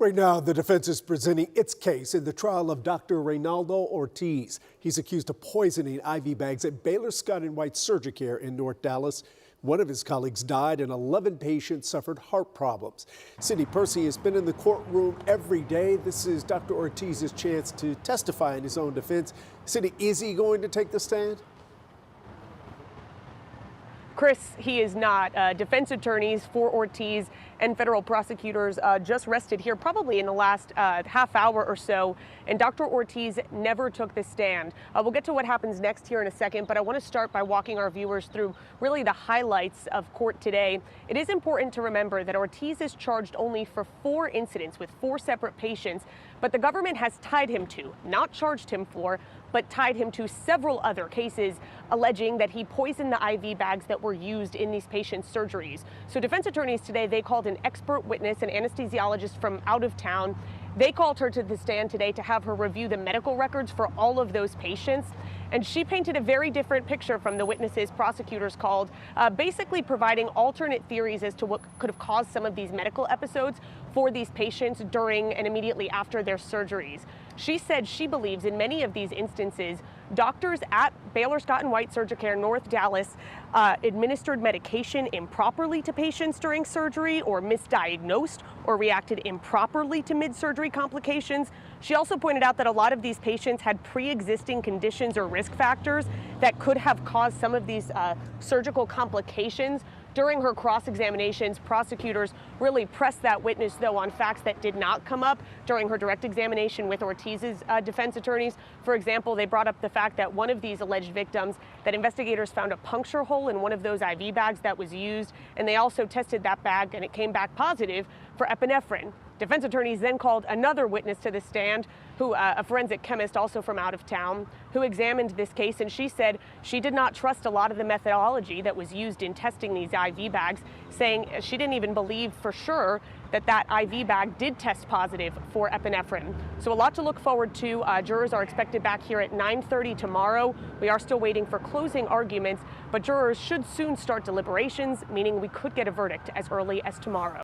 Right now, the defense is presenting its case in the trial of Dr. Reynaldo Ortiz. He's accused of poisoning IV bags at Baylor Scott & White Surgicare in North Dallas. One of his colleagues died and 11 patients suffered heart problems. Sidney Percy has been in the courtroom every day. This is Dr. Ortiz's chance to testify in his own defense. Sidney, is he going to take the stand? Chris, he is not. Defense attorneys for Ortiz and federal prosecutors just rested here probably in the last half hour or so, and Dr. Ortiz never took the stand. We'll get to what happens next here in a second, but I want to start by walking our viewers through really the highlights of court today. It is important to remember that Ortiz is charged only for 4 incidents with 4 separate patients, but the government has tied him to, not charged him for, but tied him to several other cases alleging that he poisoned the IV bags that were used in these patients' surgeries. So defense attorneys today, they called an expert witness, an anesthesiologist from out of town. They called her to the stand today to have her review the medical records for all of those patients. And she painted a very different picture from the witnesses prosecutors called, basically providing alternate theories as to what could have caused some of these medical episodes for these patients during and immediately after their surgeries. She said she believes in many of these instances, doctors at Baylor Scott & White Surgicare North Dallas administered medication improperly to patients during surgery, or misdiagnosed or reacted improperly to mid-surgery complications. She also pointed out that a lot of these patients had pre-existing conditions or risk factors that could have caused some of these surgical complications. During her cross-examinations, prosecutors really pressed that witness, though, on facts that did not come up during her direct examination with Ortiz's defense attorneys. For example, they brought up the fact that one of these alleged victims, that investigators found a puncture hole in one of those IV bags that was used, and they also tested that bag, and it came back positive for epinephrine. Defense attorneys then called another witness to the stand, who a forensic chemist also from out of town, who examined this case, and she said she did not trust a lot of the methodology that was used in testing these IV bags, saying she didn't even believe for sure that that IV bag did test positive for epinephrine. So a lot to look forward to. Jurors are expected back here at 9:30 tomorrow. We are still waiting for closing arguments, but jurors should soon start deliberations, meaning we could get a verdict as early as tomorrow.